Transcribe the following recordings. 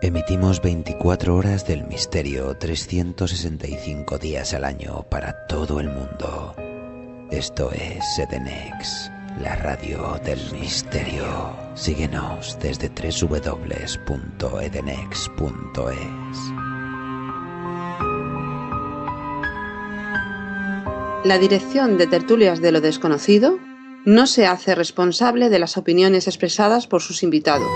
Emitimos 24 horas del misterio, 365 días al año para todo el mundo. Esto es Edenex, la radio del misterio. Síguenos desde www.edenex.es. La dirección de Tertulias de lo Desconocido no se hace responsable de las opiniones expresadas por sus invitados.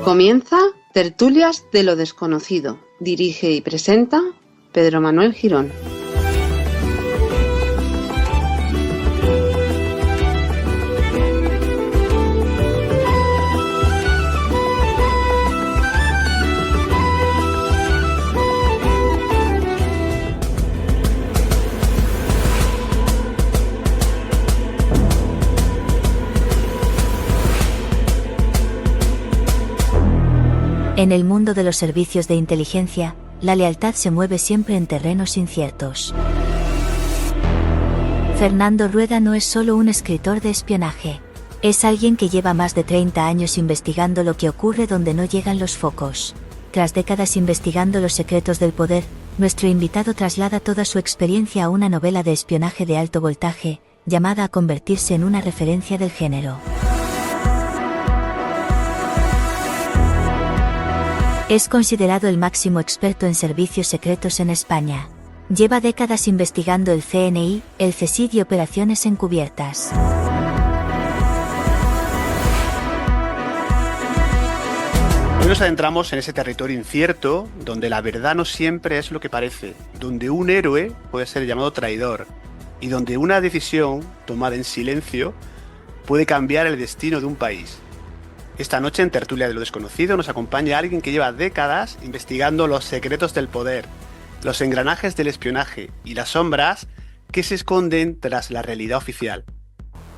Comienza Tertulias de lo Desconocido. Dirige y presenta Pedro Manuel Girón. En el mundo de los servicios de inteligencia, la lealtad se mueve siempre en terrenos inciertos. Fernando Rueda no es solo un escritor de espionaje. Es alguien que lleva más de 30 años investigando lo que ocurre donde no llegan los focos. Tras décadas investigando los secretos del poder, nuestro invitado traslada toda su experiencia a una novela de espionaje de alto voltaje, llamada a convertirse en una referencia del género. Es considerado el máximo experto en servicios secretos en España. Lleva décadas investigando el CNI, el CSID y operaciones encubiertas. Hoy nos adentramos en ese territorio incierto, donde la verdad no siempre es lo que parece, donde un héroe puede ser llamado traidor, y donde una decisión tomada en silencio puede cambiar el destino de un país. Esta noche en Tertulia de lo Desconocido nos acompaña alguien que lleva décadas investigando los secretos del poder, los engranajes del espionaje y las sombras que se esconden tras la realidad oficial.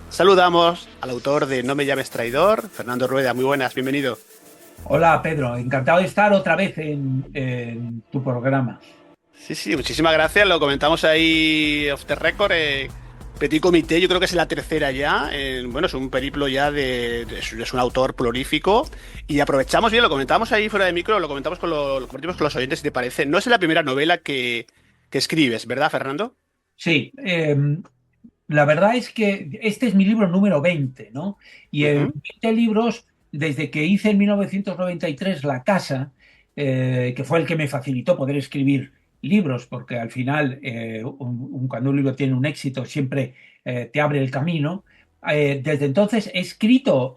Saludamos al autor de No me llames traidor, Fernando Rueda. Muy buenas, bienvenido. Hola Pedro, encantado de estar otra vez en tu programa. Sí, muchísimas gracias, lo comentamos ahí off the record. Petit Comité, yo creo que es la tercera ya. Bueno, es un periplo ya es un autor prolífico. Y aprovechamos bien, lo comentamos ahí fuera de micro, lo compartimos con los oyentes, si te parece. No es la primera novela que escribes, ¿verdad, Fernando? Sí, la verdad es que este es mi libro número 20, ¿no? Y en 20 libros, desde que hice en 1993 La Casa, que fue el que me facilitó poder escribir libros, porque al final cuando un libro tiene un éxito siempre te abre el camino. Desde entonces he escrito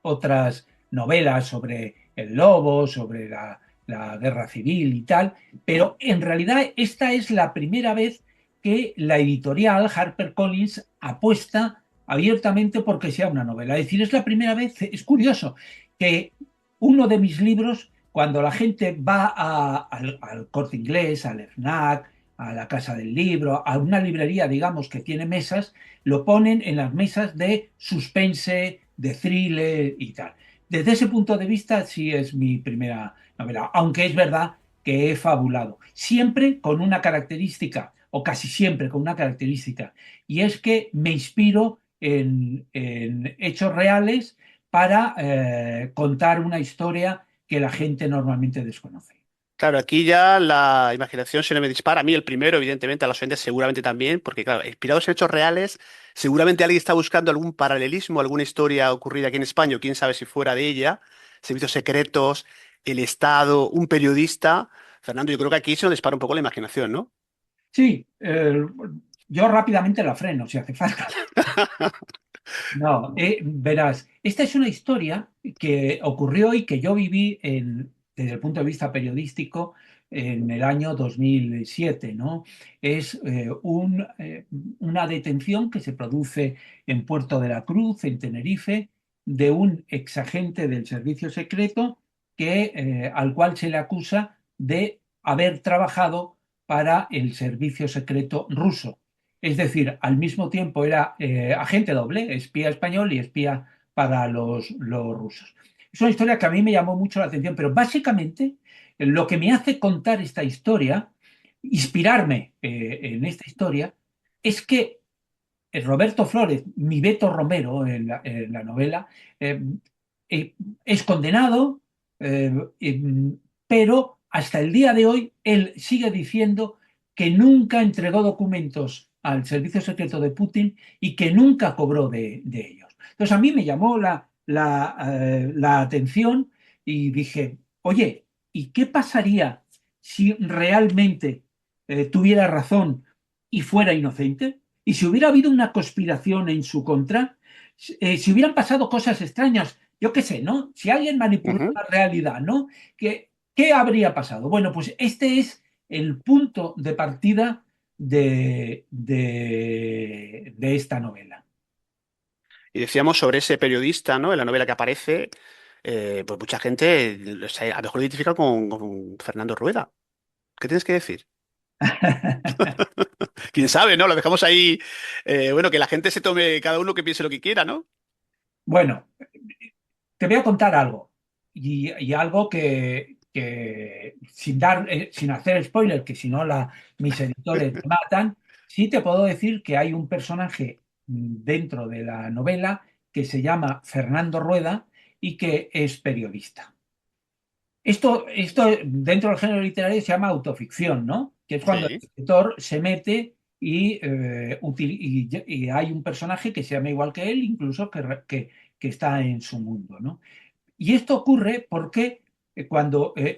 otras novelas sobre el lobo, sobre la guerra civil y tal, pero en realidad esta es la primera vez que la editorial HarperCollins apuesta abiertamente porque sea una novela. Es decir, es la primera vez, es curioso, que uno de mis libros, cuando la gente va al Corte Inglés, al FNAC, a la Casa del Libro, a una librería, digamos, que tiene mesas, lo ponen en las mesas de suspense, de thriller y tal. Desde ese punto de vista, sí es mi primera novela, aunque es verdad que he fabulado, siempre con una característica, o casi siempre con una característica, y es que me inspiro en hechos reales para contar una historia que la gente normalmente desconoce. Claro, aquí ya la imaginación se me dispara. A mí el primero, evidentemente, a los oyentes seguramente también, porque claro, inspirados en hechos reales, seguramente alguien está buscando algún paralelismo, alguna historia ocurrida aquí en España, o quién sabe si fuera de ella, servicios secretos, el Estado, un periodista. Fernando, yo creo que aquí se nos dispara un poco la imaginación, ¿no? Sí, yo rápidamente la freno si hace falta. No, verás, esta es una historia que ocurrió y que yo viví desde el punto de vista periodístico en el año 2007, ¿no? Es una detención que se produce en Puerto de la Cruz, en Tenerife, de un exagente del servicio secreto al cual se le acusa de haber trabajado para el servicio secreto ruso. Es decir, al mismo tiempo era agente doble, espía español y espía para los rusos. Es una historia que a mí me llamó mucho la atención, pero básicamente lo que me hace contar esta historia, inspirarme en esta historia, es que Roberto Flores, mi Beto Romero en la novela, eh, es condenado, eh, eh, pero hasta el día de hoy él sigue diciendo que nunca entregó documentos al servicio secreto de Putin y que nunca cobró de ellos. Entonces a mí me llamó la atención y dije, oye, ¿y qué pasaría si realmente tuviera razón y fuera inocente? Y si hubiera habido una conspiración en su contra, si hubieran pasado cosas extrañas, yo qué sé, ¿no? Si alguien manipuló Ujú. la realidad, ¿no? ¿Qué habría pasado? Bueno, pues este es el punto de partida de esta novela. Y decíamos sobre ese periodista, ¿no? En la novela que aparece, pues mucha gente a lo mejor lo identifica con Fernando Rueda. ¿Qué tienes que decir? Quién sabe, ¿no? Lo dejamos ahí, bueno, que la gente se tome cada uno que piense lo que quiera, ¿no? Bueno, te voy a contar algo. Y algo que sin hacer spoiler, que si no mis editores me matan, sí te puedo decir que hay un personaje dentro de la novela que se llama Fernando Rueda y que es periodista. Esto dentro del género literario se llama autoficción, ¿no? Que es cuando el Sí. escritor se mete y hay un personaje que se llama igual que él, incluso que está en su mundo, ¿no? Y esto ocurre porque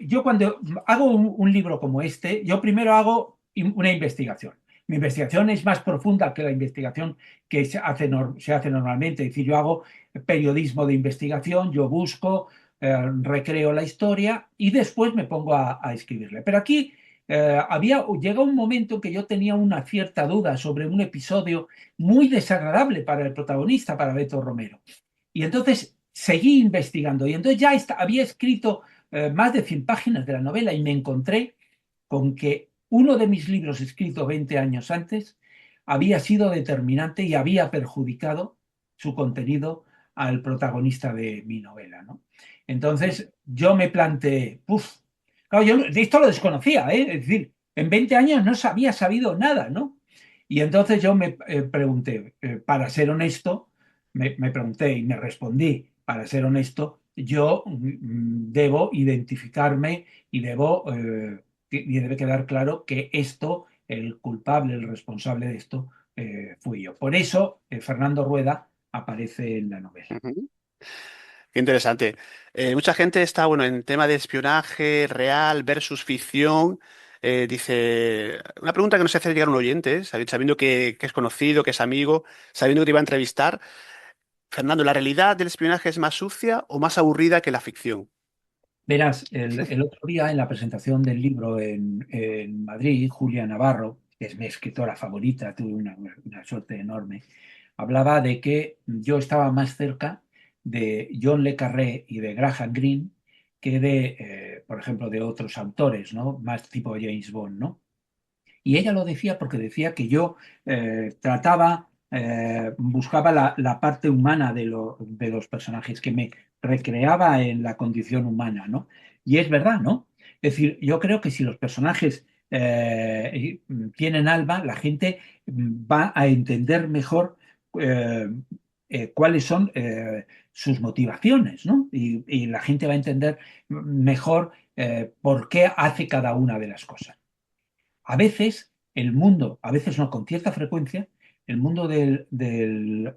yo cuando hago un libro como este, yo primero hago una investigación. Mi investigación es más profunda que la investigación que se hace normalmente. Es decir, yo hago periodismo de investigación, yo busco, recreo la historia y después me pongo a escribirle. Pero aquí llega un momento en que yo tenía una cierta duda sobre un episodio muy desagradable para el protagonista, para Beto Romero. Y entonces seguí investigando y entonces había escrito más de 100 páginas de la novela y me encontré con que uno de mis libros escrito 20 años antes había sido determinante y había perjudicado su contenido al protagonista de mi novela, ¿no? Entonces yo me planteé, claro, yo de esto lo desconocía, ¿eh? Es decir, en 20 años no había sabido nada, ¿no? Y entonces yo me pregunté, para ser honesto, me pregunté y me respondí, para ser honesto, yo debo identificarme y y debe quedar claro que el culpable, el responsable de esto, fui yo. Por eso, Fernando Rueda aparece en la novela. Ujú. Qué interesante. Mucha gente está, bueno, en tema de espionaje real versus ficción. Dice, una pregunta que nos hace llegar un oyente, sabiendo que es conocido, que es amigo, sabiendo que te iba a entrevistar. Fernando, ¿la realidad del espionaje es más sucia o más aburrida que la ficción? Verás, el otro día en la presentación del libro en Madrid, Julia Navarro, que es mi escritora favorita, tuve una suerte enorme, hablaba de que yo estaba más cerca de John le Carré y de Graham Greene que por ejemplo, de otros autores, ¿no? Más tipo James Bond, ¿no? Y ella lo decía porque decía que yo buscaba la parte humana de los personajes, que me recreaba en la condición humana, ¿no? Y es verdad, ¿no? Es decir, yo creo que si los personajes tienen alma, la gente va a entender mejor eh, cuáles son sus motivaciones, ¿no? Y la gente va a entender mejor por qué hace cada una de las cosas. A veces el mundo, a veces no, con cierta frecuencia, el mundo del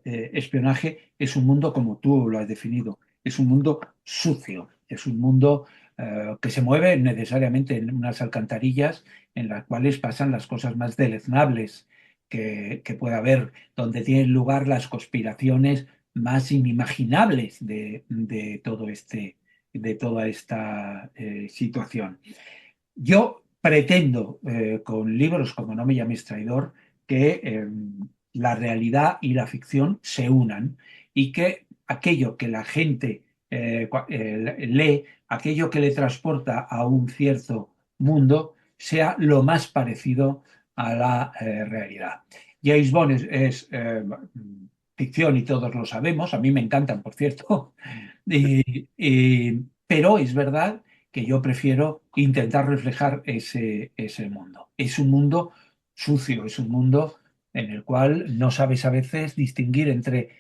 espionaje es un mundo como tú lo has definido, es un mundo sucio, es un mundo que se mueve necesariamente en unas alcantarillas en las cuales pasan las cosas más deleznables que pueda haber, donde tienen lugar las conspiraciones más inimaginables de toda esta situación. Yo pretendo, con libros como No me llames traidor, que la realidad y la ficción se unan y que aquello que la gente lee, aquello que le transporta a un cierto mundo, sea lo más parecido a la realidad. James Bond ficción y todos lo sabemos, a mí me encantan, por cierto, pero es verdad que yo prefiero intentar reflejar ese mundo. Es un mundo sucio, es un mundo en el cual no sabes a veces distinguir entre,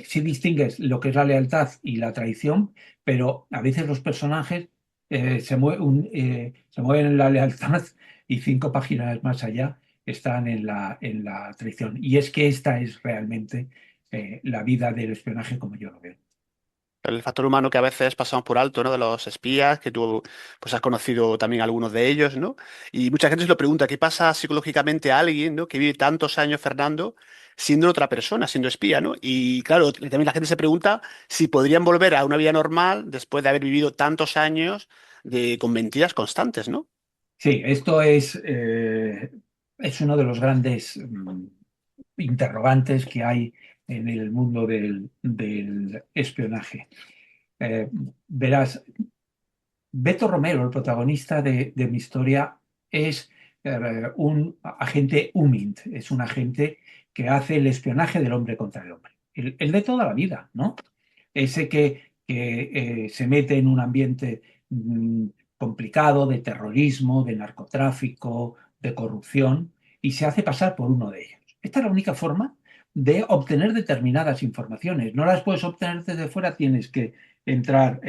sí distingues lo que es la lealtad y la traición, pero a veces los personajes se mueven en la lealtad y 5 páginas más allá están en la traición. Y es que esta es realmente la vida del espionaje como yo lo veo. El factor humano que a veces pasamos por alto, ¿no? De los espías, que tú pues has conocido también algunos de ellos, ¿no? Y mucha gente se lo pregunta, ¿qué pasa psicológicamente a alguien, ¿no? Que vive tantos años, Fernando, siendo otra persona, siendo espía, ¿no? Y claro, también la gente se pregunta si podrían volver a una vida normal después de haber vivido tantos años con mentiras constantes, ¿no? Sí, esto es uno de los grandes interrogantes que hay en el mundo del espionaje. Eh, Verás, Beto Romero, el protagonista de mi historia, es un agente UMINT, es un agente que hace el espionaje del hombre contra el hombre, el de toda la vida, ¿no? Ese que se mete en un ambiente complicado de terrorismo, de narcotráfico, de corrupción, y se hace pasar por uno de ellos. Esta es la única forma de obtener determinadas informaciones. No las puedes obtener desde fuera, tienes que entrar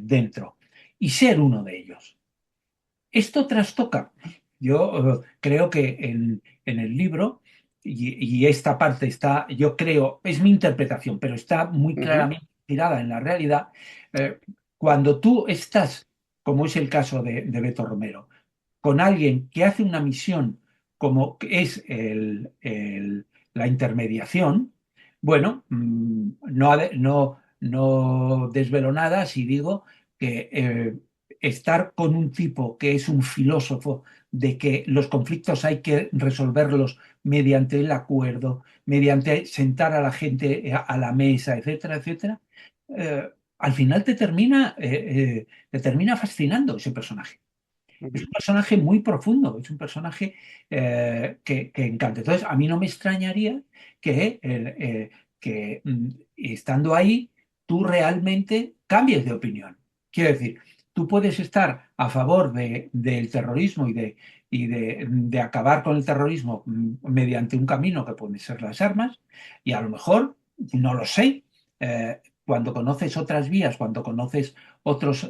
dentro y ser uno de ellos. Esto trastoca. Yo creo que en el libro, y esta parte está, yo creo, es mi interpretación, pero está muy Ujú. claramente inspirada en la realidad, eh, cuando tú estás, como es el caso de Beto Romero, con alguien que hace una misión como que es la intermediación, bueno, no desvelo nada si digo que estar con un tipo que es un filósofo de que los conflictos hay que resolverlos mediante el acuerdo, mediante sentar a la gente a la mesa, etcétera, etcétera, al final te termina fascinando ese personaje. Es un Ujú. personaje muy profundo, es un personaje que encanta. Entonces, a mí no me extrañaría que estando ahí tú realmente cambies de opinión. Quiero decir, tú puedes estar a favor del terrorismo y de acabar con el terrorismo mediante un camino que pueden ser las armas, y a lo mejor, no lo sé, cuando conoces otras vías, cuando conoces otros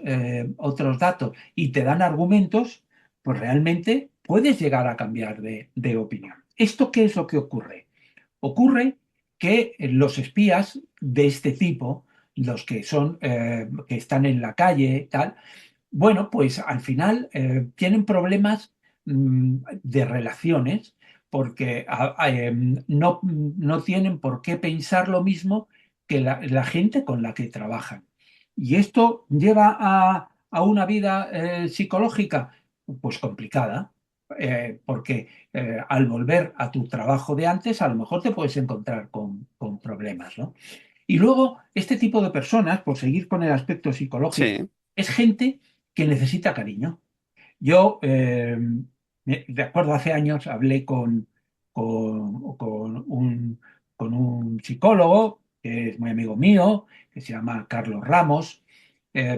datos y te dan argumentos, pues realmente puedes llegar a cambiar de opinión. ¿Esto qué es lo que ocurre? Ocurre que los espías de este tipo, los que están en la calle, tal, bueno, pues al final tienen problemas de relaciones porque no tienen por qué pensar lo mismo que la gente con la que trabajan. Y esto lleva a una vida psicológica pues complicada, porque al volver a tu trabajo de antes a lo mejor te puedes encontrar con problemas, ¿no? Y luego, este tipo de personas, por seguir con el aspecto psicológico, Sí. es gente que necesita cariño. Yo, de acuerdo, hace años hablé con, con un, con un psicólogo que es muy amigo mío, que se llama Carlos Ramos,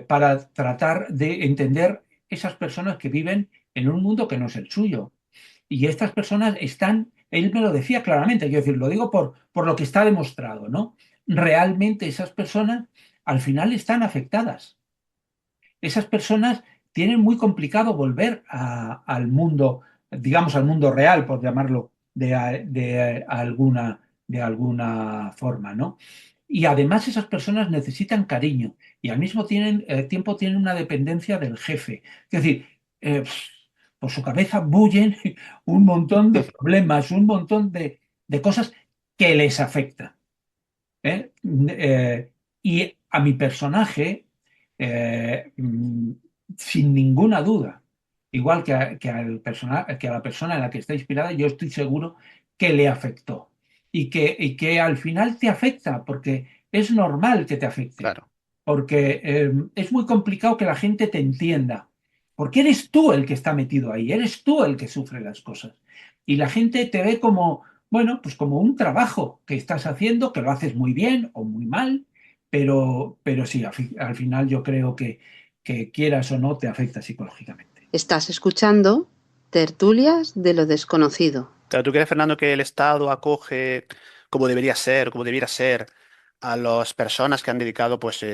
para tratar de entender esas personas que viven en un mundo que no es el suyo. Y estas personas están, él me lo decía claramente, quiero decir, lo digo por lo que está demostrado, ¿no? Realmente esas personas al final están afectadas. Esas personas tienen muy complicado volver al mundo, digamos al mundo real, por llamarlo de alguna forma, ¿no? Y además esas personas necesitan cariño y al mismo tiempo tienen una dependencia del jefe. Es decir, por su cabeza bullen un montón de problemas, un montón de cosas que les afectan. ¿Eh? Y a mi personaje, eh, mm, sin ninguna duda, igual que a la persona en la que está inspirada, yo estoy seguro que le afectó. Y que al final te afecta, porque es normal que te afecte, Claro. porque es muy complicado que la gente te entienda, porque eres tú el que está metido ahí, eres tú el que sufre las cosas. Y la gente te ve como, bueno, pues como un trabajo que estás haciendo, que lo haces muy bien o muy mal, pero sí, al final yo creo que quieras o no te afecta psicológicamente. Estás escuchando Tertulias de lo desconocido. Claro, ¿tú crees, Fernando, que el Estado acoge como debería ser, como debiera ser a las personas que han dedicado, pues,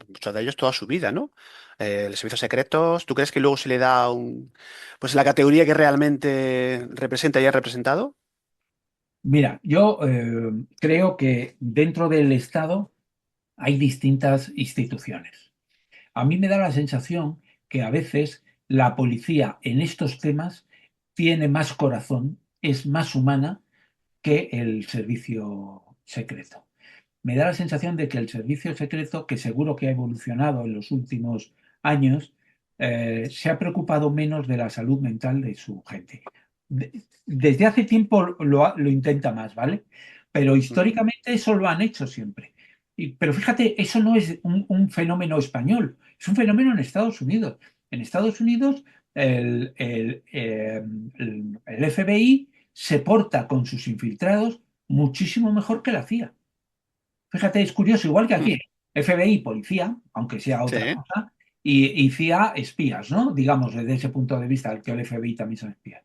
muchos de ellos toda su vida, ¿no? Los servicios secretos, ¿tú crees que luego se le da pues la categoría que realmente representa y ha representado? Mira, yo creo que dentro del Estado hay distintas instituciones. A mí me da la sensación que a veces la policía en estos temas tiene más corazón, es más humana que el servicio secreto. Me da la sensación de que el servicio secreto, que seguro que ha evolucionado en los últimos años, se ha preocupado menos de la salud mental de su gente. Desde hace tiempo lo intenta más, ¿vale? Pero Ujú. históricamente eso lo han hecho siempre. Pero fíjate, eso no es un fenómeno español, es un fenómeno en Estados Unidos. En Estados Unidos, el FBI se porta con sus infiltrados muchísimo mejor que la CIA. Fíjate, es curioso, igual que Mm. aquí, FBI, policía, aunque sea otra Sí. cosa, y CIA, espías, ¿no? Digamos, desde ese punto de vista, que el FBI también son espías.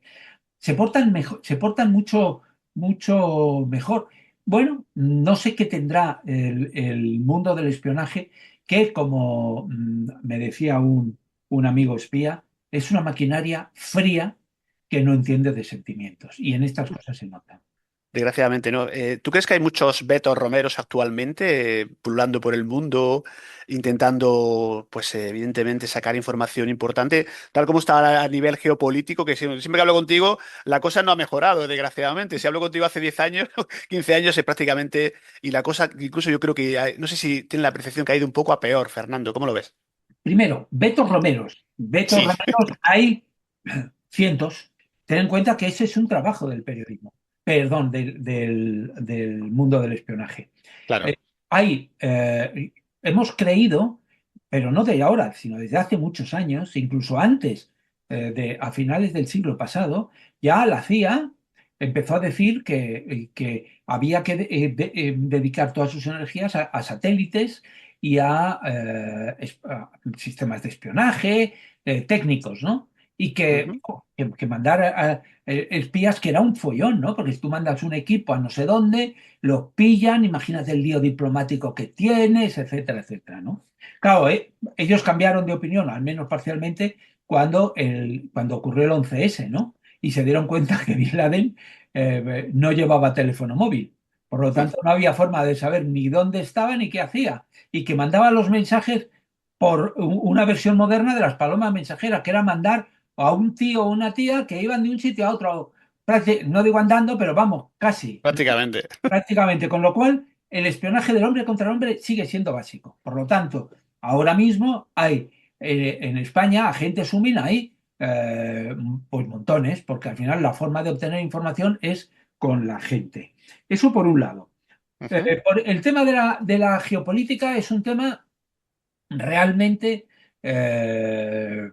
Se portan mejor, se portan mucho, mucho mejor. Bueno, no sé qué tendrá el mundo del espionaje, que como me decía un amigo espía, es una maquinaria fría que no entiende de sentimientos. Y en estas cosas se nota. Desgraciadamente, ¿no? ¿Tú crees que hay muchos Betos Romeros actualmente pululando por el mundo, intentando, pues evidentemente, sacar información importante, tal como está a nivel geopolítico, que siempre que hablo contigo, la cosa no ha mejorado, desgraciadamente. Si hablo contigo hace 10 años, 15 años, es prácticamente, y la cosa, incluso yo creo que, no sé si tiene la percepción que ha ido un poco a peor, Fernando, ¿cómo lo ves? Primero, Betos Romeros. Betos Sí, Romeros hay cientos. Ten en cuenta que ese es un trabajo del periodismo, perdón, del mundo del espionaje. Eh, claro. hay, hemos creído, pero no de ahora, sino desde hace muchos años, incluso antes, a finales del siglo pasado, ya la CIA empezó a decir que había que dedicar todas sus energías a satélites y a sistemas de espionaje técnicos, ¿no? Y Ujú. que mandar espías, que era un follón, ¿no? Porque si tú mandas un equipo a no sé dónde, los pillan, imagínate el lío diplomático que tienes, etcétera, etcétera, ¿no? Claro, ellos cambiaron de opinión, al menos parcialmente, cuando ocurrió el 11S, ¿no? Y se dieron cuenta que Bin Laden no llevaba teléfono móvil. Por lo tanto, no había forma de saber ni dónde estaba ni qué hacía. Y que mandaba los mensajes por una versión moderna de las palomas mensajeras, que era mandar a un tío o una tía que iban de un sitio a otro. No digo andando, pero vamos, casi, Prácticamente. prácticamente. Con lo cual, el espionaje del hombre contra el hombre sigue siendo básico. Por lo tanto, ahora mismo hay en España agentes Sumin ahí, pues montones, porque al final la forma de obtener información es con la gente. Eso por un lado. Ujú. El tema de la geopolítica es un tema realmente,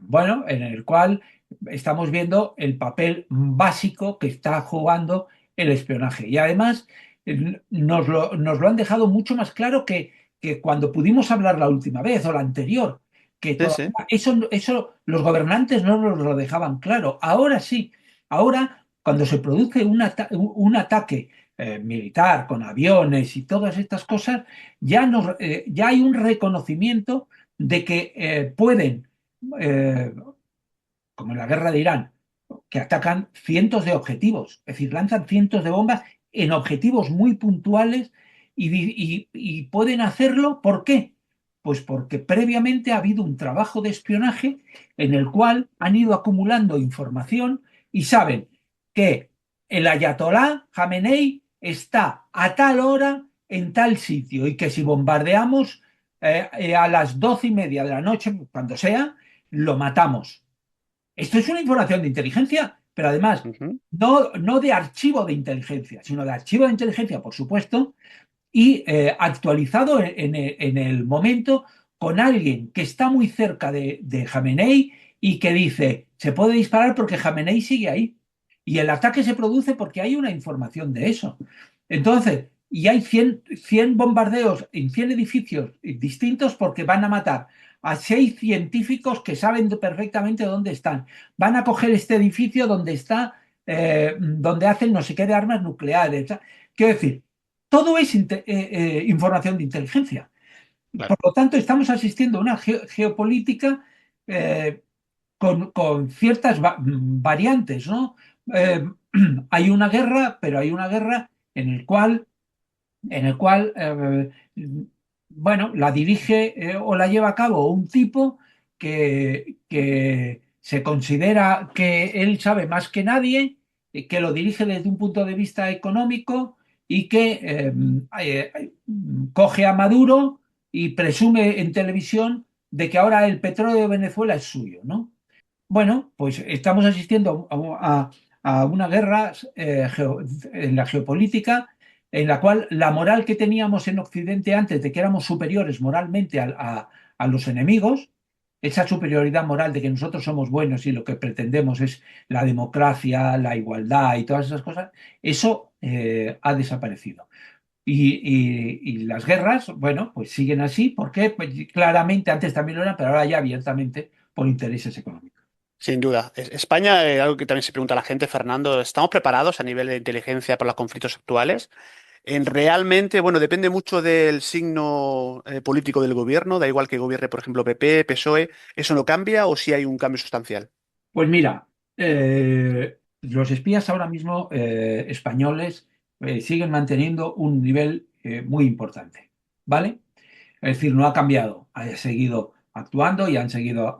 bueno, en el cual estamos viendo el papel básico que está jugando el espionaje. Y además nos lo han dejado mucho más claro que cuando pudimos hablar la última vez o la anterior, que Sí, todavía sí. eso los gobernantes no nos lo dejaban claro. Ahora sí, ahora cuando se produce un ataque militar con aviones y todas estas cosas, ya hay un reconocimiento de que pueden, eh, como en la guerra de Irán, que atacan cientos de objetivos, es decir, lanzan cientos de bombas en objetivos muy puntuales y pueden hacerlo. ¿Por qué? Pues porque previamente ha habido un trabajo de espionaje en el cual han ido acumulando información y saben que el ayatolá Jamenei está a tal hora en tal sitio y que si bombardeamos a las 12:30 de la noche, cuando sea, lo matamos. Esto es una información de inteligencia, pero además Ujú. no de archivo de inteligencia, sino de archivo de inteligencia, por supuesto, y actualizado en el momento con alguien que está muy cerca de Jamenei y que dice, se puede disparar porque Jamenei sigue ahí. Y el ataque se produce porque hay una información de eso. Entonces, y hay 100 bombardeos en 100 edificios distintos porque van a matar a 6 científicos que saben perfectamente dónde están. Van a coger este edificio donde está, donde hacen no sé qué de armas nucleares. Quiero decir, todo es información de inteligencia. Claro. Por lo tanto, estamos asistiendo a una geopolítica eh, con ciertas variantes, ¿no? Eh, hay una guerra, pero hay una guerra en el cual bueno, la dirige o la lleva a cabo un tipo que se considera que él sabe más que nadie, que lo dirige desde un punto de vista económico y que coge a Maduro y presume en televisión de que ahora el petróleo de Venezuela es suyo, ¿no? Bueno, pues estamos asistiendo a una guerra en la geopolítica en la cual la moral que teníamos en Occidente antes de que éramos superiores moralmente a los enemigos, esa superioridad moral de que nosotros somos buenos y lo que pretendemos es la democracia, la igualdad y todas esas cosas, eso ha desaparecido. Y las guerras, bueno, pues siguen así, porque pues, claramente antes también lo eran, pero ahora ya abiertamente por intereses económicos. Sin duda. España, algo que también se pregunta la gente, Fernando, ¿estamos preparados a nivel de inteligencia para los conflictos actuales? Realmente, bueno, depende mucho del signo político del gobierno, da igual que gobierne, por ejemplo, PP, PSOE, ¿eso no cambia o sí hay un cambio sustancial? Pues mira, los espías ahora mismo españoles siguen manteniendo un nivel muy importante, ¿vale? Es decir, no ha cambiado, ha seguido actuando y han seguido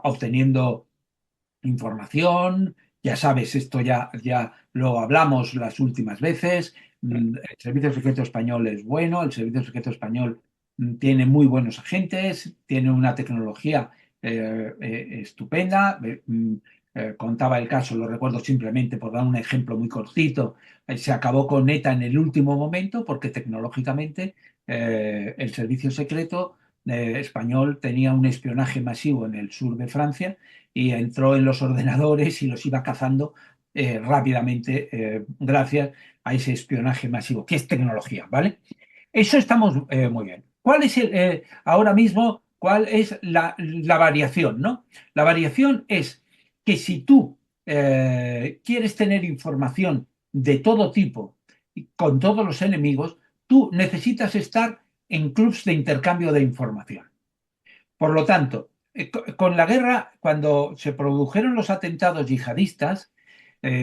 obteniendo información. Ya sabes, esto ya lo hablamos las últimas veces. El Servicio Secreto Español es bueno, el Servicio Secreto Español tiene muy buenos agentes, tiene una tecnología estupenda. Contaba el caso, lo recuerdo simplemente por dar un ejemplo muy cortito. Se acabó con ETA en el último momento porque tecnológicamente el Servicio Secreto español tenía un espionaje masivo en el sur de Francia y entró en los ordenadores y los iba cazando rápidamente gracias a ese espionaje masivo, que es tecnología, ¿vale? Eso estamos muy bien. ¿Cuál es ahora mismo, cuál es la variación, ¿no? La variación es que si tú quieres tener información de todo tipo y con todos los enemigos, tú necesitas estar en clubs de intercambio de información. Por lo tanto, con la guerra, cuando se produjeron los atentados yihadistas,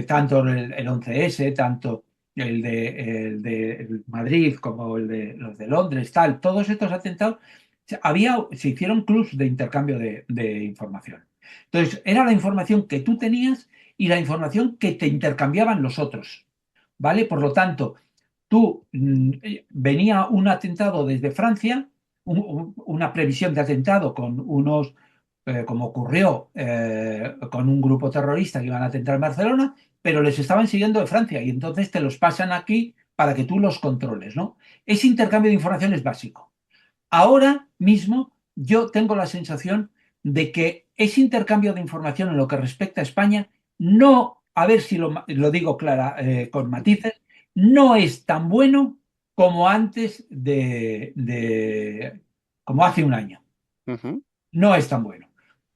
tanto el 11S, tanto el de Madrid como los de Londres, tal, todos estos atentados, se hicieron clubs de intercambio de información. Entonces, era la información que tú tenías y la información que te intercambiaban los otros, ¿vale? Por lo tanto, venía un atentado desde Francia, una previsión de atentado con unos, como ocurrió con un grupo terrorista que iban a atentar en Barcelona, pero les estaban siguiendo de Francia y entonces te los pasan aquí para que tú los controles, ¿no? Ese intercambio de información es básico. Ahora mismo yo tengo la sensación de que ese intercambio de información en lo que respecta a España, no, a ver si lo digo clara, con matices, no es tan bueno como antes como hace un año. Ujú. No es tan bueno.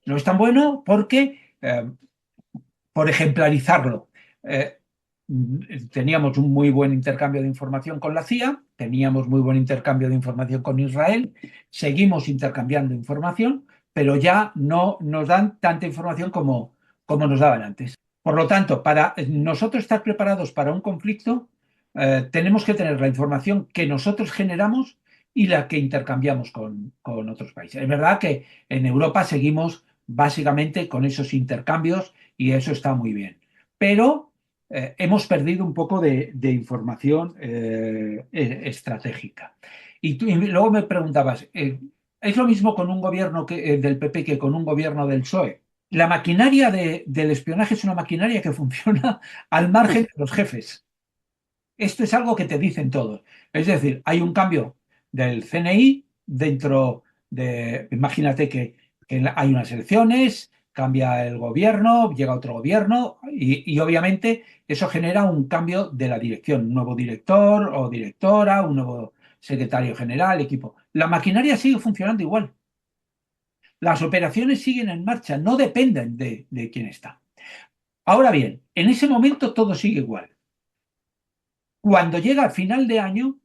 No es tan bueno porque, por ejemplarizarlo, eh, teníamos un muy buen intercambio de información con la CIA, teníamos muy buen intercambio de información con Israel, seguimos intercambiando información, pero ya no nos dan tanta información como nos daban antes. Por lo tanto, para nosotros estar preparados para un conflicto, tenemos que tener la información que nosotros generamos y la que intercambiamos con otros países. Es verdad que en Europa seguimos básicamente con esos intercambios y eso está muy bien. Pero hemos perdido un poco de información estratégica. Y luego me preguntabas, ¿es lo mismo con un gobierno del PP que con un gobierno del PSOE? La maquinaria del espionaje es una maquinaria que funciona al margen de los jefes. Esto es algo que te dicen todos. Es decir, hay un cambio del CNI dentro imagínate que hay unas elecciones, cambia el gobierno, llega otro gobierno y obviamente eso genera un cambio de la dirección, un nuevo director o directora, un nuevo secretario general, equipo. La maquinaria sigue funcionando igual. Las operaciones siguen en marcha, no dependen de quién está. Ahora bien, en ese momento todo sigue igual. Cuando llega al final de año,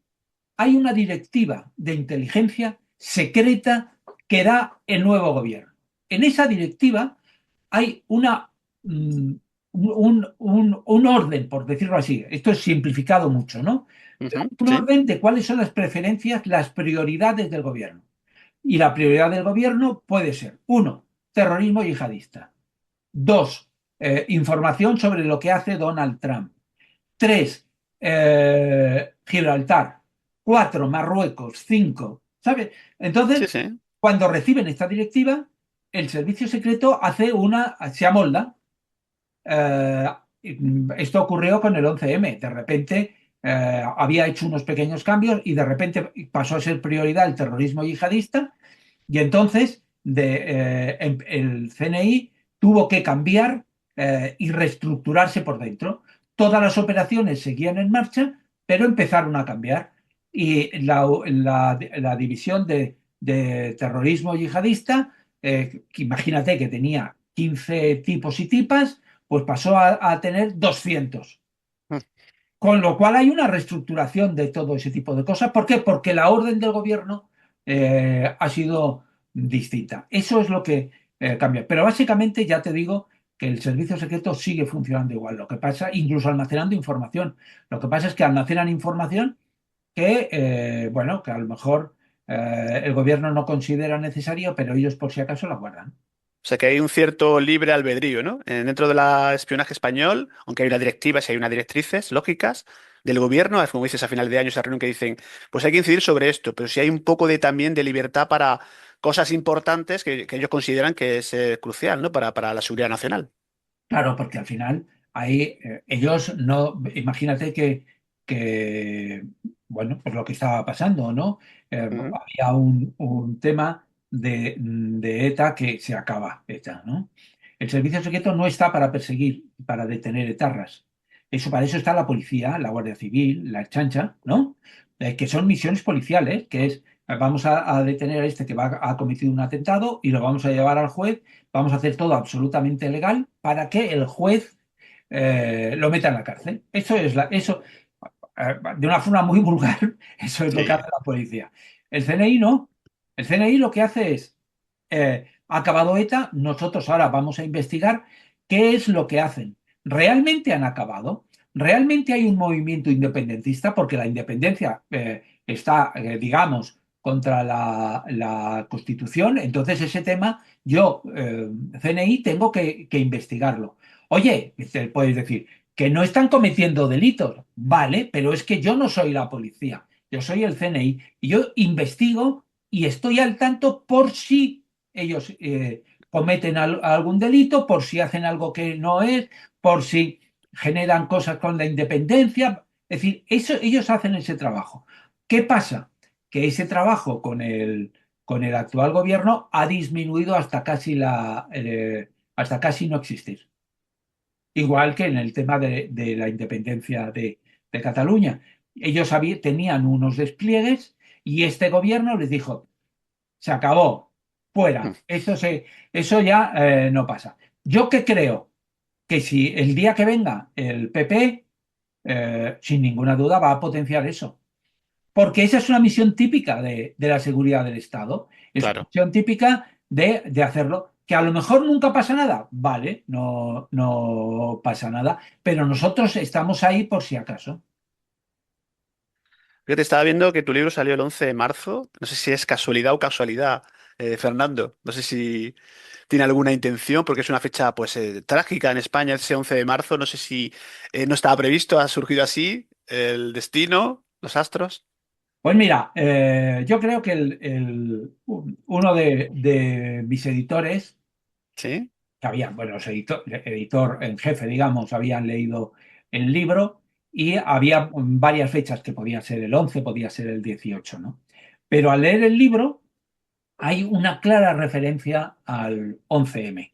hay una directiva de inteligencia secreta que da el nuevo gobierno. En esa directiva hay un orden, por decirlo así. Esto es simplificado mucho, ¿no? Un Sí. orden de cuáles son las preferencias, las prioridades del gobierno. Y la prioridad del gobierno puede ser, uno, terrorismo yihadista. Dos, información sobre lo que hace Donald Trump. Tres, Gibraltar. Cuatro, Marruecos. Cinco, ¿sabes? Sí, Entonces, sí. cuando reciben esta directiva, el servicio secreto se amolda. Eh, Esto ocurrió con el 11M. De repente había hecho unos pequeños cambios y de repente pasó a ser prioridad el terrorismo yihadista y entonces el CNI tuvo que cambiar y reestructurarse por dentro. Todas las operaciones seguían en marcha, pero empezaron a cambiar. Y la división de terrorismo yihadista, que imagínate que tenía 15 tipos y tipas, pues pasó a tener 200. Mm. Con lo cual hay una reestructuración de todo ese tipo de cosas. ¿Por qué? Porque la orden del gobierno ha sido distinta. Eso es lo que cambia. Pero básicamente ya te digo que el servicio secreto sigue funcionando igual. Lo que pasa, incluso almacenando información. Lo que pasa es que almacenan información que, bueno, que a lo mejor el gobierno no considera necesario, pero ellos por si acaso la guardan. O sea que hay un cierto libre albedrío, ¿no? Dentro del espionaje español, aunque hay una directiva, si hay unas directrices lógicas del gobierno, como dices, a final de año esa reunión que dicen, pues hay que incidir sobre esto, pero si hay un poco de también de libertad para cosas importantes que ellos consideran que es crucial, ¿no? Para la seguridad nacional. Claro, porque al final ahí ellos no, imagínate bueno, pues lo que estaba pasando, ¿no? Ujú. Había un tema de ETA que se acaba, ETA, ¿no? El servicio secreto no está para perseguir, para detener etarras. Para eso está la policía, la Guardia Civil, la Chancha, ¿no? Que son misiones policiales, que es, vamos a detener a este que ha cometido un atentado y lo vamos a llevar al juez. Vamos a hacer todo absolutamente legal para que el juez lo meta en la cárcel. Eso, de una forma muy vulgar, eso es lo que Sí. hace la policía. El CNI no. El CNI lo que hace es, ha acabado ETA, nosotros ahora vamos a investigar qué es lo que hacen. ¿Realmente han acabado? ¿Realmente hay un movimiento independentista? Porque la independencia está, digamos, contra la Constitución. Entonces ese tema yo, CNI, tengo que investigarlo. Oye, te puedes decir que no están cometiendo delitos, vale, pero es que yo no soy la policía, yo soy el CNI y yo investigo y estoy al tanto por si ellos cometen algún delito, por si hacen algo que no es, por si generan cosas con la independencia. Es decir, ellos hacen ese trabajo. ¿Qué pasa? Que ese trabajo con el actual gobierno ha disminuido hasta casi no existir. Igual que en el tema de la independencia de Cataluña. Ellos tenían unos despliegues y este gobierno les dijo, se acabó, Mm. fuera, eso ya no pasa. Yo que creo que si el día que venga el PP, sin ninguna duda va a potenciar eso. Porque esa es una misión típica de la seguridad del Estado. Es una Claro. misión típica de hacerlo. Que a lo mejor nunca pasa nada. Vale, no, no pasa nada. Pero nosotros estamos ahí por si acaso. Fíjate, estaba viendo que tu libro salió el 11 de marzo. No sé si es casualidad o casualidad, Fernando. No sé si tiene alguna intención, porque es una fecha pues trágica en España, ese 11 de marzo. No sé si no estaba previsto, ha surgido así el destino, los astros. Pues mira, yo creo que uno de mis editores, Sí. que habían, bueno, editor en jefe, digamos, habían leído el libro y había varias fechas que podía ser el 11, podía ser el 18, ¿no? Pero al leer el libro hay una clara referencia al 11M.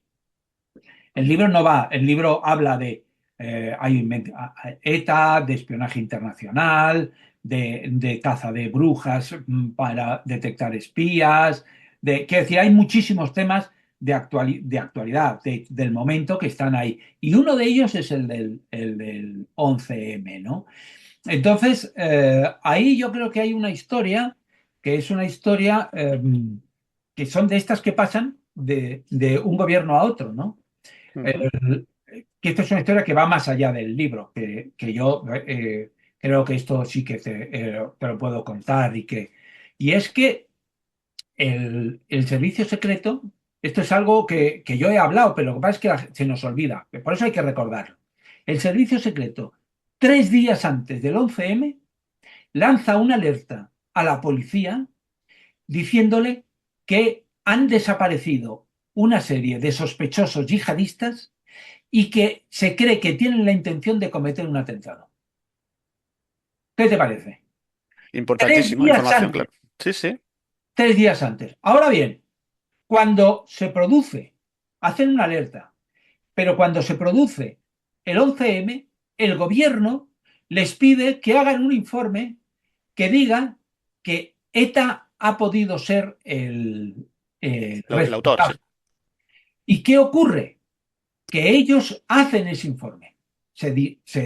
El libro no va, el libro habla de ETA, de espionaje internacional, de caza de brujas para detectar espías, quiero decir, hay muchísimos temas de actualidad, del momento que están ahí. Y uno de ellos es el del 11M, ¿no? Entonces, ahí yo creo que hay una historia, que es una historia que son de estas que pasan de un gobierno a otro, ¿no? Ujú. El- que esto es una historia que va más allá del libro, que yo creo que esto sí que te lo puedo contar y es que el servicio secreto, esto es algo que yo he hablado, pero lo que pasa es que se nos olvida, por eso hay que recordarlo. El servicio secreto, 3 días antes del 11M, lanza una alerta a la policía diciéndole que han desaparecido una serie de sospechosos yihadistas y que se cree que tienen la intención de cometer un atentado. ¿Qué te parece? Tres Importantísimo, días información, antes, claro. Sí, sí. 3 días antes. Ahora bien, cuando se produce, hacen una alerta, pero cuando se produce el 11M, el gobierno les pide que hagan un informe que diga que ETA ha podido ser el El autor, sí. responsable. ¿Y qué ocurre? Que ellos hacen ese informe. Se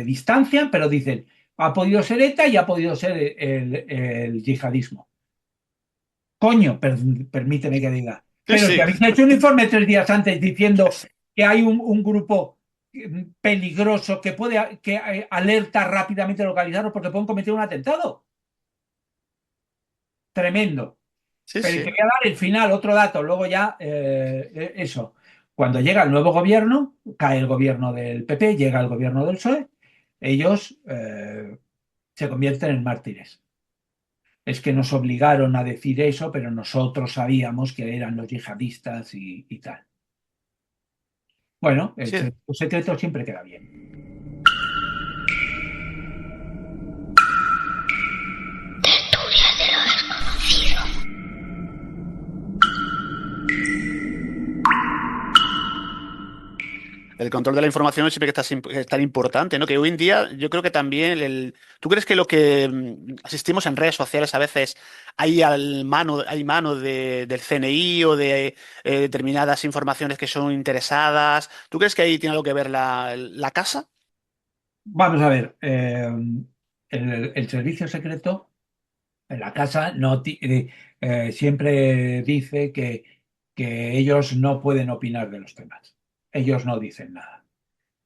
distancian, pero dicen, ha podido ser ETA y ha podido ser el yihadismo. Coño, permíteme que diga. Sí, Pero si sí. habéis hecho un informe 3 días antes diciendo que hay un grupo peligroso que puede que alerta rápidamente localizarlo porque pueden cometer un atentado. Tremendo. Sí, Pero y te sí. voy a dar el final, otro dato, luego ya eso. Cuando llega el nuevo gobierno, cae el gobierno del PP, llega el gobierno del PSOE, ellos se convierten en mártires. Es que nos obligaron a decir eso, pero nosotros sabíamos que eran los yihadistas y tal. Bueno, el Sí. secreto siempre queda bien. El control de la información siempre que es tan importante, ¿no? Que hoy en día yo creo que también ¿Tú crees que lo que asistimos en redes sociales a veces hay mano del CNI o de determinadas informaciones que son interesadas? ¿Tú crees que ahí tiene algo que ver la casa? Vamos a ver, el servicio secreto en la casa no siempre dice que ellos no pueden opinar de los temas. Ellos no dicen nada.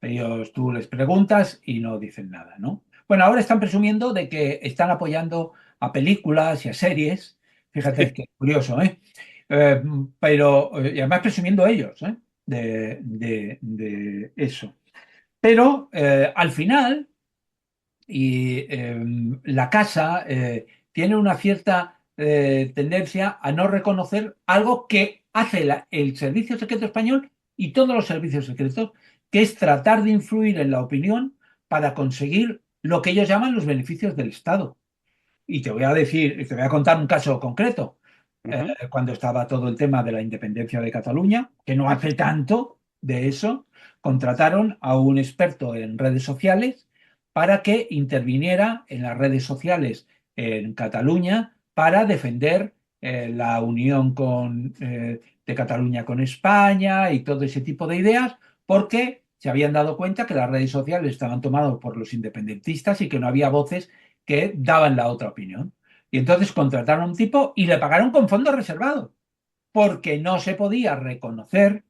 Ellos tú les preguntas y no dicen nada, ¿no? Bueno, ahora están presumiendo de que están apoyando a películas y a series. Fíjate que curioso, ¿eh? Eh, y además presumiendo ellos, ¿eh? De eso. Pero al final la casa tiene una cierta tendencia a no reconocer algo que hace el Servicio Secreto Español y todos los servicios secretos, que es tratar de influir en la opinión para conseguir lo que ellos llaman los beneficios del Estado. Y te voy a contar un caso concreto. Ujú. Cuando estaba todo el tema de la independencia de Cataluña, que no hace tanto de eso, contrataron a un experto en redes sociales para que interviniera en las redes sociales en Cataluña para defender la unión de Cataluña con España y todo ese tipo de ideas, porque se habían dado cuenta que las redes sociales estaban tomadas por los independentistas y que no había voces que daban la otra opinión. Y entonces contrataron a un tipo y le pagaron con fondos reservados, porque no se podía reconocer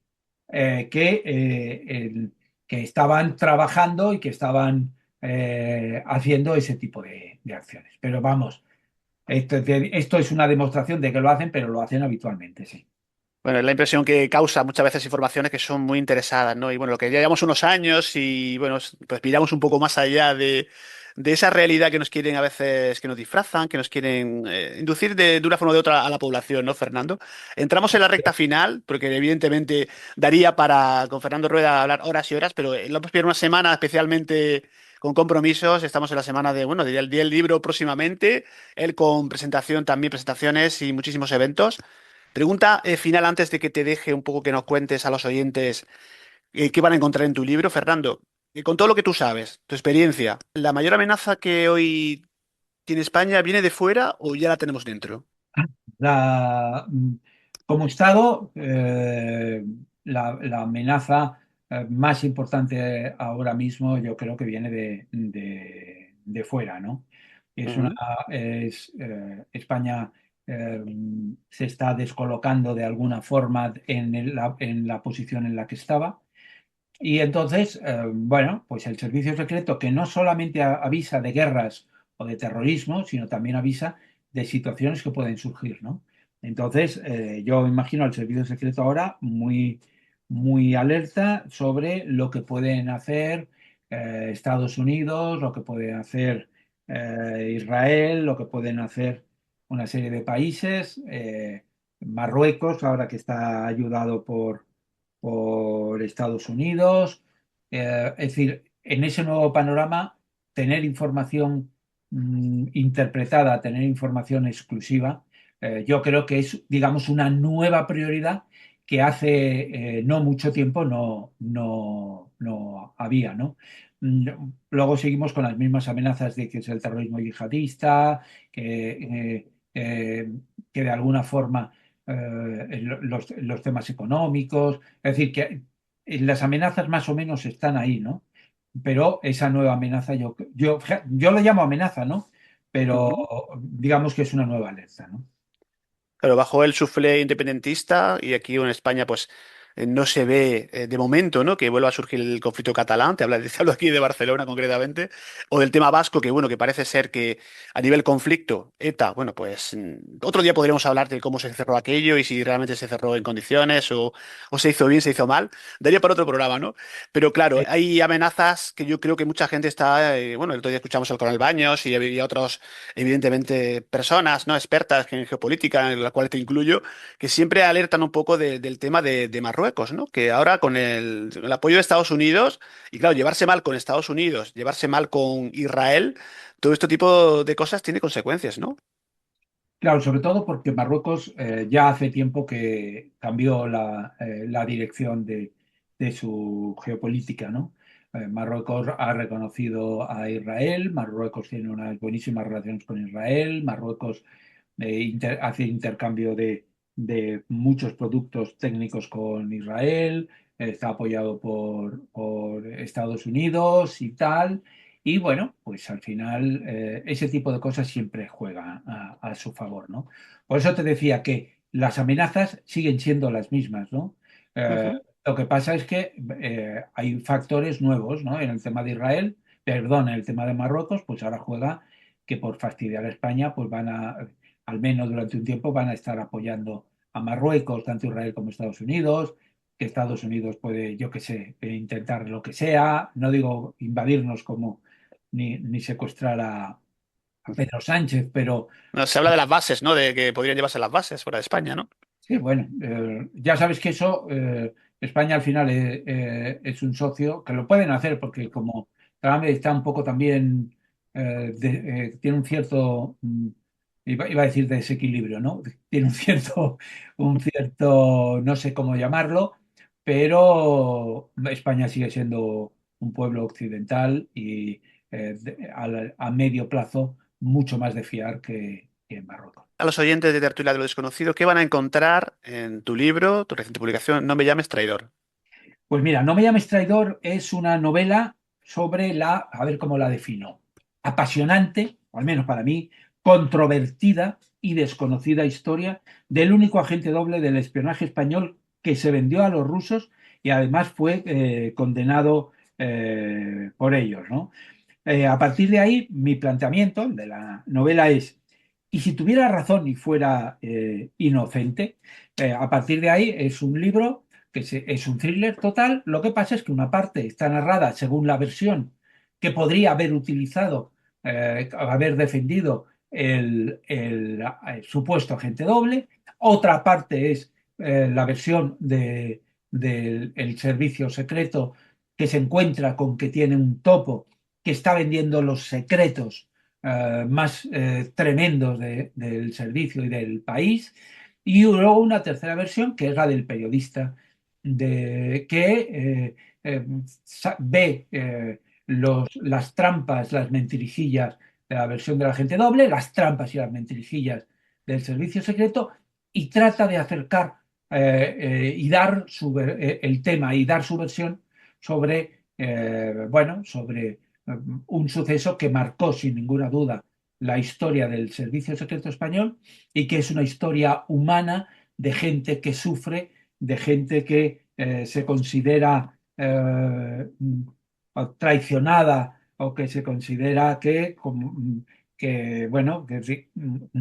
eh, que, eh, que estaban trabajando y que estaban haciendo ese tipo de acciones. Pero vamos, esto es una demostración de que lo hacen, pero lo hacen habitualmente, sí. Bueno, es la impresión que causa muchas veces informaciones que son muy interesadas, ¿no? Y bueno, lo que ya llevamos unos años y bueno, pues miramos un poco más allá de esa realidad que nos quieren a veces, que nos disfrazan, que nos quieren inducir de una forma o de otra a la población, ¿no, Fernando? Entramos en la recta final, porque evidentemente daría para con Fernando Rueda hablar horas y horas, pero lo hemos pillado una semana especialmente con compromisos. Estamos en la semana bueno, del día del libro próximamente, él con presentación también, presentaciones y muchísimos eventos. Pregunta final antes de que te deje un poco que nos cuentes a los oyentes qué van a encontrar en tu libro, Fernando. Con todo lo que tú sabes, tu experiencia, la mayor amenaza que hoy ¿Que en España viene de fuera o ya la tenemos dentro? La, como Estado, la amenaza más importante ahora mismo yo creo que viene de fuera, ¿no? Es una, Ujú, España eh, se está descolocando de alguna forma en la posición en la que estaba. Y entonces, bueno, pues el servicio secreto que no solamente avisa de guerras o de terrorismo, sino también avisa de situaciones que pueden surgir, ¿no? Entonces, yo imagino al servicio secreto ahora muy alerta sobre lo que pueden hacer Estados Unidos, lo que puede hacer Israel, lo que pueden hacer una serie de países, Marruecos, ahora que está ayudado por Estados Unidos. Es decir, en ese nuevo panorama, tener información interpretada, tener información exclusiva, yo creo que es, digamos, una nueva prioridad que hace no mucho tiempo no había, ¿no? Mm, Luego seguimos con las mismas amenazas de que es el terrorismo yihadista, que de alguna forma los temas económicos, es decir, que las amenazas más o menos están ahí, ¿no? Pero esa nueva amenaza, yo lo llamo amenaza, ¿no? Pero ujú. digamos que es una nueva alerta, ¿no? Pero bajo el suflé independentista, y aquí en España, pues no se ve de momento, ¿no? Que vuelva a surgir el conflicto catalán. Te hablo aquí de Barcelona concretamente, o del tema vasco, que bueno, que parece ser que a nivel conflicto, ETA, bueno, pues otro día podríamos hablar de cómo se cerró aquello y si realmente se cerró en condiciones o se hizo bien, se hizo mal. Daría para otro programa, ¿no? Pero claro, hay amenazas que yo creo que mucha gente está, bueno, el otro día escuchamos al coronel Baños y había otros evidentemente personas no expertas en geopolítica, en la cual te incluyo, que siempre alertan un poco del tema de Marruecos, ¿no? Que ahora con el apoyo de Estados Unidos, y claro, llevarse mal con Estados Unidos, llevarse mal con Israel, todo este tipo de cosas tiene consecuencias, ¿no? Claro, sobre todo porque Marruecos ya hace tiempo que cambió la dirección de su geopolítica, ¿no? Marruecos ha reconocido a Israel, Marruecos tiene unas buenísimas relaciones con Israel, Marruecos hace intercambio de muchos productos técnicos con Israel, está apoyado por Estados Unidos y tal. Y bueno, pues al final ese tipo de cosas siempre juega a su favor, ¿no? Por eso te decía que las amenazas siguen siendo las mismas, ¿no? Ujú. Lo que pasa es que hay factores nuevos, ¿no? En el tema de Israel, perdón, en el tema de Marruecos, pues ahora juega que por fastidiar a España, pues al menos durante un tiempo, van a estar apoyando a Marruecos, tanto Israel como Estados Unidos, que Estados Unidos puede, yo qué sé, intentar lo que sea, no digo invadirnos como ni secuestrar a Pedro Sánchez, pero No, se habla de las bases, ¿no? De que podrían llevarse las bases fuera de España, ¿no? sí, bueno, ya sabes que eso, España al final es un socio que lo pueden hacer porque como Trump está un poco también, tiene un cierto, iba a decir desequilibrio, ¿no? Tiene un cierto, no sé cómo llamarlo, pero España sigue siendo un pueblo occidental y a medio plazo mucho más de fiar que Marruecos. A los oyentes de Tertulia de lo Desconocido, ¿qué van a encontrar en tu libro, tu reciente publicación, No me llames traidor? Pues mira, No me llames traidor es una novela sobre a ver cómo la defino, apasionante, o al menos para mí, controvertida y desconocida historia del único agente doble del espionaje español que se vendió a los rusos y además fue condenado por ellos, ¿no? A partir de ahí, mi planteamiento de la novela es, ¿y si tuviera razón y fuera inocente? A partir de ahí es un libro es un thriller total. Lo que pasa es que una parte está narrada según la versión que podría haber utilizado, haber defendido el supuesto agente doble. Otra parte es la versión del el servicio secreto que se encuentra con que tiene un topo que está vendiendo los secretos más tremendos del servicio y del país. Y luego una tercera versión que es la del periodista que ve las trampas, las mentirijillas la versión del agente doble, las trampas y las mentirijillas del servicio secreto, y trata de acercar y dar el tema y dar su versión sobre, sobre un suceso que marcó sin ninguna duda la historia del servicio secreto español y que es una historia humana de gente que sufre, de gente que se considera traicionada o que se considera que un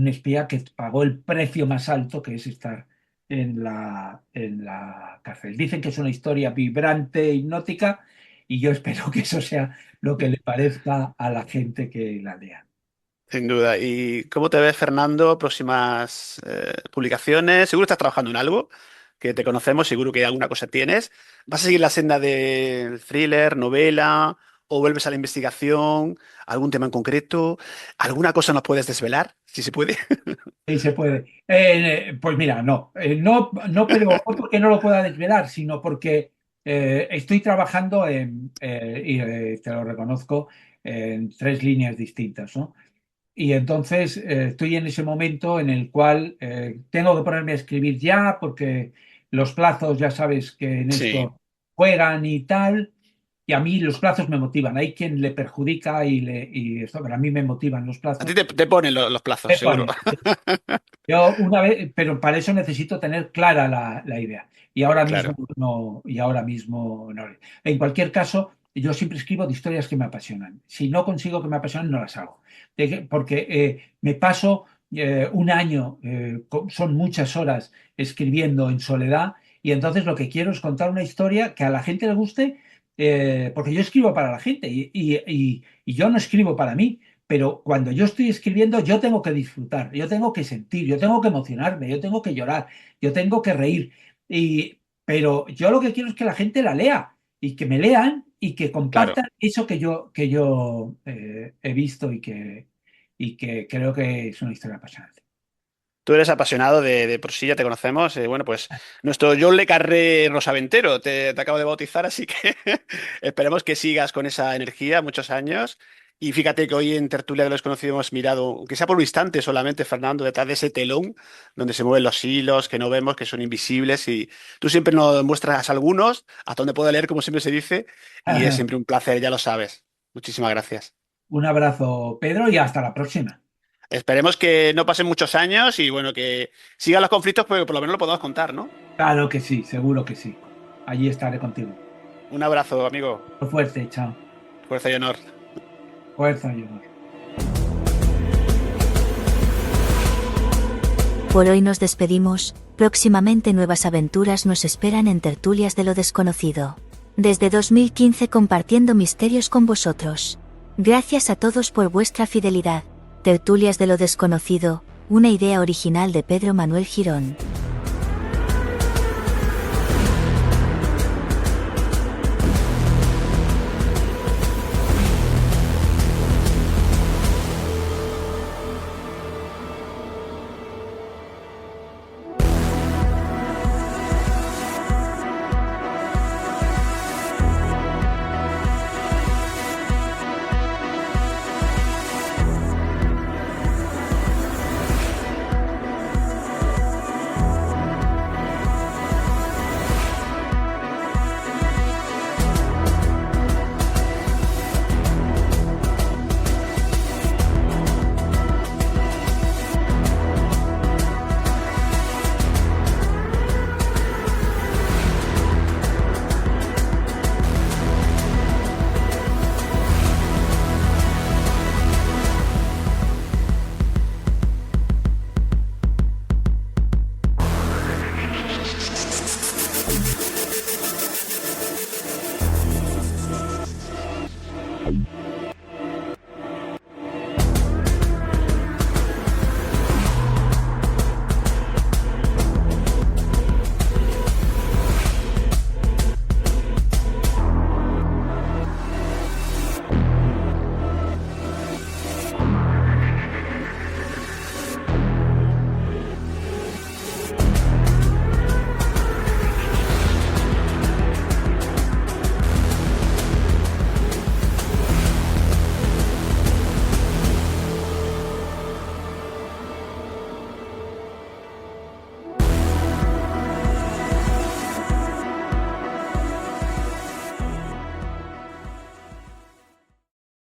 espía que pagó el precio más alto, que es estar en la cárcel. Dicen que es una historia vibrante, hipnótica, y yo espero que eso sea lo que le parezca a la gente que la lea. Sin duda. ¿Y cómo te ves, Fernando? Próximas publicaciones. Seguro estás trabajando en algo que te conocemos, seguro que alguna cosa tienes. ¿Vas a seguir la senda del thriller, novela, o vuelves a la investigación? ¿Algún tema en concreto? ¿Alguna cosa nos puedes desvelar? Si se puede. Sí, se puede. Pues mira, no, pero no porque no lo pueda desvelar, sino porque estoy trabajando te lo reconozco, en 3 líneas distintas, ¿no? Y entonces estoy en ese momento en el cual tengo que ponerme a escribir ya, porque los plazos, ya sabes que en Sí. esto juegan y tal, y a mí los plazos me motivan. Hay quien le perjudica y esto, pero a mí me motivan los A ti plazos. te ponen los plazos, Me seguro. ponen. Yo una vez, pero para eso necesito tener clara la idea. Y ahora mismo Claro, no, y ahora mismo no. En cualquier caso, yo siempre escribo de historias que me apasionan. Si no consigo que me apasionen, no las hago. Porque me paso un año, son muchas horas escribiendo en soledad, y entonces lo que quiero es contar una historia que a la gente le guste, porque yo escribo para la gente y yo no escribo para mí. Pero cuando yo estoy escribiendo, yo tengo que disfrutar, yo tengo que sentir, yo tengo que emocionarme, yo tengo que llorar, yo tengo que reír. Pero yo lo que quiero es que la gente la lea y que me lean y que claro. compartan eso que yo he visto y que creo que es una historia apasionante. Tú eres apasionado de por sí, ya te conocemos. Bueno, pues nuestro John Le Carré Rosaventero te acabo de bautizar, así que esperemos que sigas con esa energía muchos años. Y fíjate que hoy en Tertulia de los Conocidos hemos mirado, aunque sea por un instante solamente, Fernando, detrás de ese telón donde se mueven los hilos que no vemos, que son invisibles. Y tú siempre nos muestras algunos, hasta donde puedo leer, como siempre se dice. Y es siempre un placer, ya lo sabes. Muchísimas gracias. Un abrazo, Pedro, y hasta la próxima. Esperemos que no pasen muchos años y bueno, que sigan los conflictos, pero por lo menos lo podamos contar, ¿no? Claro que sí, seguro que sí. Allí estaré contigo. Un abrazo, amigo. Fuerte, chao. Fuerza y honor. Fuerza y honor. Por hoy nos despedimos, próximamente nuevas aventuras nos esperan en Tertulias de lo Desconocido. Desde 2015 compartiendo misterios con vosotros. Gracias a todos por vuestra fidelidad. Tertulias de lo Desconocido, una idea original de Pedro Manuel Girón. Bye.